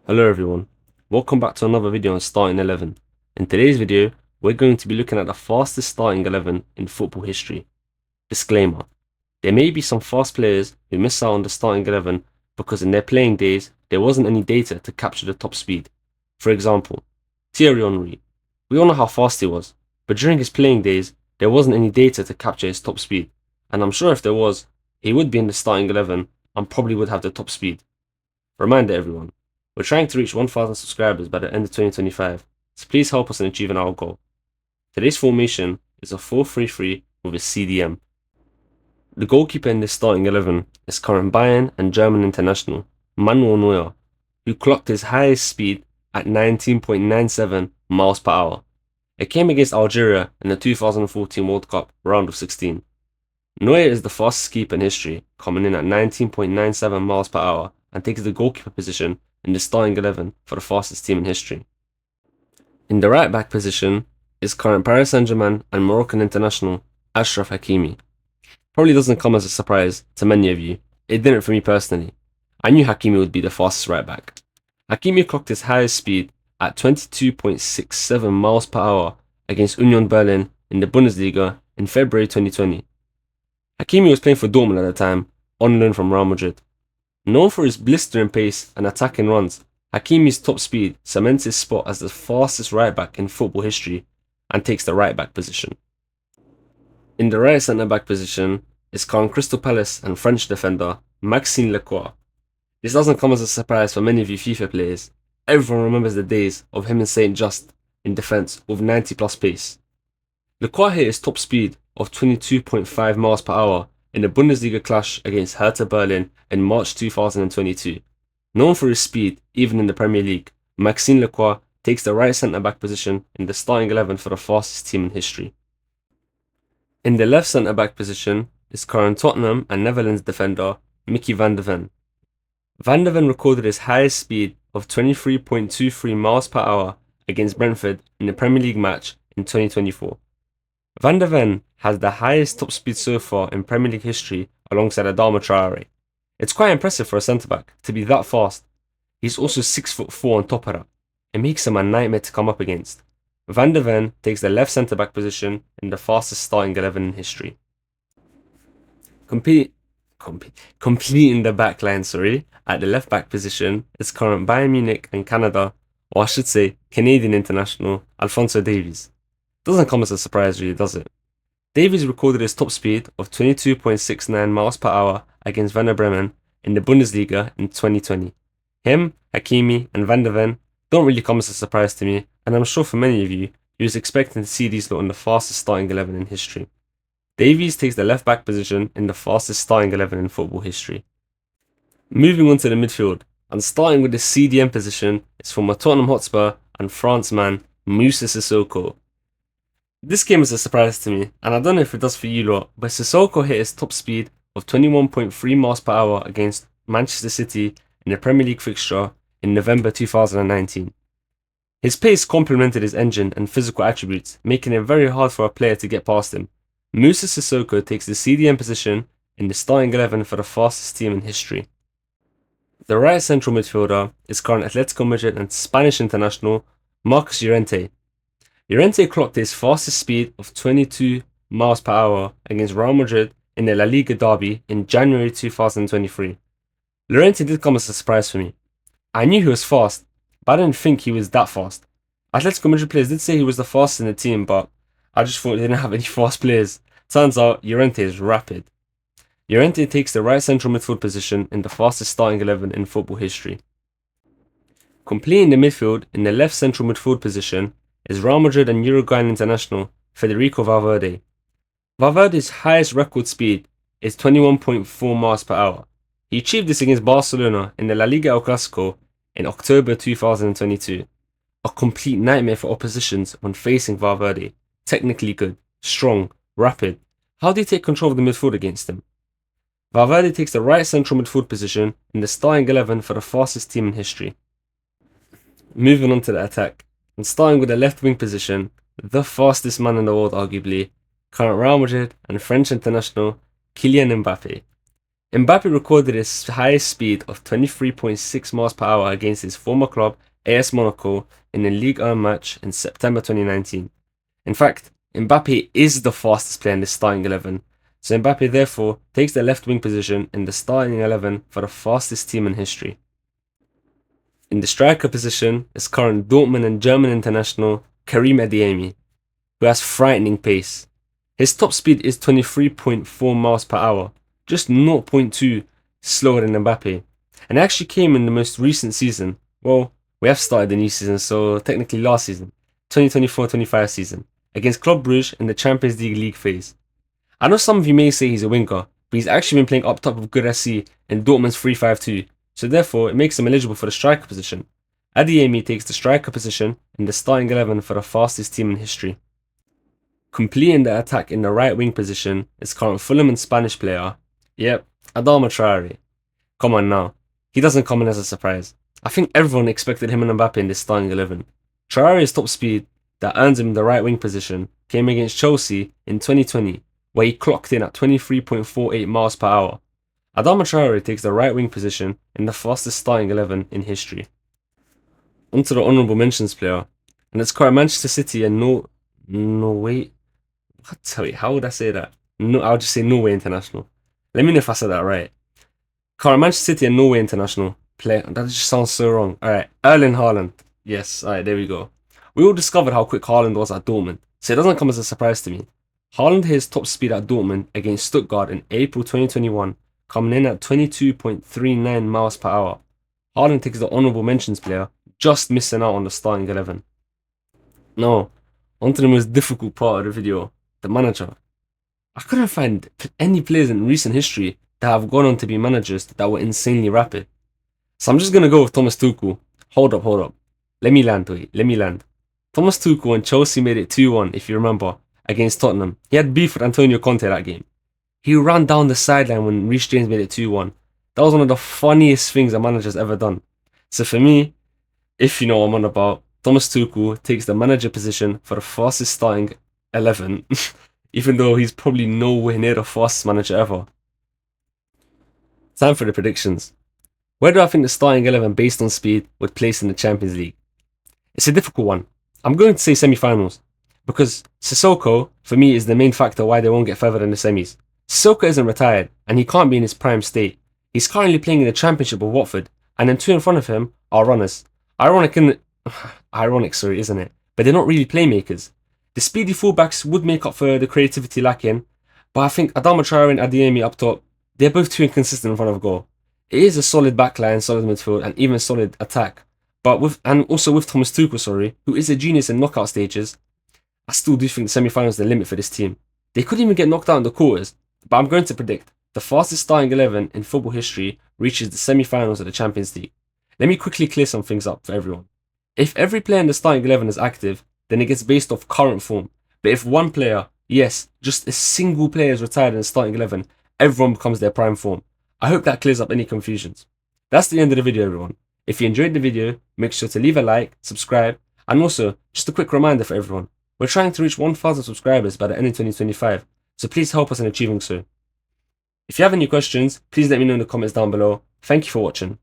Hello everyone, welcome back to another video on starting 11. In today's video, we're going to be looking at the fastest starting 11 in football history. Disclaimer, there may be some fast players who miss out on the starting 11 because in their playing days, there wasn't any data to capture the top speed. For example, Thierry Henry. We all know how fast he was, but during his playing days, there wasn't any data to capture his top speed, and I'm sure if there was, he would be in the starting 11 and probably would have the top speed. Reminder everyone, we're trying to reach 1,000 subscribers by the end of 2025, so please help us in achieving our goal. Today's formation is a 4-3-3 with a CDM. The goalkeeper in this starting 11 is current Bayern and German international Manuel Neuer, who clocked his highest speed at 19.97 miles per hour. It came against Algeria in the 2014 World Cup round of 16. Neuer is the fastest keeper in history, coming in at 19.97 miles per hour and takes the goalkeeper position in the starting 11 for the fastest team in history. In the right back position is current Paris Saint-Germain and Moroccan international Achraf Hakimi. Probably doesn't come as a surprise to many of you. It didn't for me personally. I knew Hakimi would be the fastest right back. Hakimi clocked his highest speed at 22.67 miles per hour against Union Berlin in the Bundesliga in February 2020. Hakimi was playing for Dortmund at the time, on loan from Real Madrid. Known for his blistering pace and attacking runs, Hakimi's top speed cements his spot as the fastest right back in football history and takes the right back position. In the right centre back position is current Crystal Palace and French defender Maxime Lacroix. This doesn't come as a surprise for many of you FIFA players. Everyone remembers the days of him and Saint Just in defence with 90 plus pace. Lacroix hit his top speed of 22.5 miles per hour in the Bundesliga clash against Hertha Berlin in March 2022. Known for his speed, even in the Premier League, Maxime Lacroix takes the right centre-back position in the starting 11 for the fastest team in history. In the left centre-back position is current Tottenham and Netherlands defender Mickey van de Ven. Van de Ven recorded his highest speed of 23.23 miles per hour against Brentford in the Premier League match in 2024. Van de Ven has the highest top speed so far in Premier League history alongside Adama Traore. It's quite impressive for a centre-back to be that fast. He's also 6'4" on top of that. It makes him a nightmare to come up against. Van de Ven takes the left centre-back position in the fastest starting 11 in history. Completing the back line, at the left-back position is current Bayern Munich and Canada, or I should say Canadian international Alphonso Davies. Doesn't come as a surprise really, does it? Davies recorded his top speed of 22.69 miles per hour against Werder Bremen in the Bundesliga in 2020. Him, Hakimi and Van de Ven don't really come as a surprise to me, and I'm sure for many of you, you was expecting to see these lot in the fastest starting 11 in history. Davies takes the left back position in the fastest starting 11 in football history. Moving on to the midfield, and starting with the CDM position is from Tottenham Hotspur and France man Moussa Sissoko. This came as a surprise to me, and I don't know if it does for you lot, but Sissoko hit his top speed of 21.3 miles per hour against Manchester City in the Premier League fixture in November 2019. His pace complemented his engine and physical attributes, making it very hard for a player to get past him. Moussa Sissoko takes the CDM position in the starting 11 for the fastest team in history. The right central midfielder is current Atletico Madrid and Spanish international Marcos Llorente. Llorente clocked his fastest speed of 22 miles per hour against Real Madrid in the La Liga derby in January 2023. Llorente did come as a surprise for me. I knew he was fast, but I didn't think he was that fast. Atletico Madrid players did say he was the fastest in the team, but I just thought they didn't have any fast players. Turns out Llorente is rapid. Llorente takes the right central midfield position in the fastest starting 11 in football history. Completing the midfield in the left central midfield position is Real Madrid and Uruguayan international Federico Valverde. Valverde's highest record speed is 21.4 miles per hour. He achieved this against Barcelona in the La Liga El Clasico in October 2022. A complete nightmare for oppositions when facing Valverde. Technically good, strong, rapid. How do you take control of the midfield against him? Valverde takes the right central midfield position in the starting 11 for the fastest team in history. Moving on to the attack, and starting with the left wing position, the fastest man in the world arguably, current Real Madrid and French international Kylian Mbappé. Mbappé recorded his highest speed of 23.6 miles per hour against his former club AS Monaco in a Ligue 1 match in September 2019. In fact, Mbappé is the fastest player in the starting 11, so Mbappé therefore takes the left wing position in the starting 11 for the fastest team in history. In the striker position is current Dortmund and German international Karim Adeyemi, who has frightening pace. His top speed is 23.4 miles per hour, just 0.2 slower than Mbappé, and it actually came in the most recent season. Well, we have started the new season, so technically last season, 2024-25 season, against Club Brugge in the Champions League phase. I know some of you may say he's a winger, but he's actually been playing up top with Guirassy in Dortmund's 3-5-2, so therefore it makes him eligible for the striker position. Adeyemi takes the striker position in the starting 11 for the fastest team in history. Completing the attack in the right wing position is current Fulham and Spanish player, Adama Traore. Come on now, he doesn't come in as a surprise. I think everyone expected him and Mbappé in this starting 11. Traore's top speed that earns him the right wing position came against Chelsea in 2020, where he clocked in at 23.48 miles per hour. Adama Traore takes the right wing position in the fastest starting 11 in history. Onto the honourable mentions player, and it's current Manchester City and Norway. Wait, how would I say that? No, I'll just say Norway international. Let me know if I said that right. Current Manchester City and Norway international player. That just sounds so wrong. Alright, Erling Haaland. Yes, alright, there we go. We all discovered how quick Haaland was at Dortmund, so it doesn't come as a surprise to me. Haaland hit his top speed at Dortmund against Stuttgart in April 2021, coming in at 22.39 miles per hour. Haaland takes the honourable mentions player, just missing out on the starting 11. Now, onto the most difficult part of the video, the manager. I couldn't find any players in recent history that have gone on to be managers that were insanely rapid. So I'm just going to go with Thomas Tuchel. Hold up. Let me land. Thomas Tuchel and Chelsea made it 2-1, if you remember, against Tottenham. He had beef with Antonio Conte that game. He ran down the sideline when Reece James made it 2-1. That was one of the funniest things a manager's ever done. So for me, if you know what I'm on about, Thomas Tuchel takes the manager position for the fastest starting 11, even though he's probably nowhere near the fastest manager ever. Time for the predictions. Where do I think the starting 11 based on speed would place in the Champions League? It's a difficult one. I'm going to say semi-finals, because Sissoko, for me, is the main factor why they won't get further than the semis. Sissoko isn't retired, and he can't be in his prime state. He's currently playing in the Championship with Watford, and then two in front of him are runners. Ironic, isn't it? But they're not really playmakers. The speedy fullbacks would make up for the creativity lacking, but I think Adama Traore and Adeyemi up top, they're both too inconsistent in front of goal. It is a solid backline, solid midfield, and even solid attack. But also with Thomas Tuchel, who is a genius in knockout stages, I still do think the semi-finals are the limit for this team. They could even get knocked out in the quarters, but I'm going to predict the fastest starting 11 in football history reaches the semi-finals of the Champions League. Let me quickly clear some things up for everyone. If every player in the starting 11 is active, then it gets based off current form. But if one player, yes, just a single player is retired in the starting 11, everyone becomes their prime form. I hope that clears up any confusions. That's the end of the video, everyone. If you enjoyed the video, make sure to leave a like, subscribe, and also, just a quick reminder for everyone, we're trying to reach 1,000 subscribers by the end of 2025, so please help us in achieving so. If you have any questions, please let me know in the comments down below. Thank you for watching.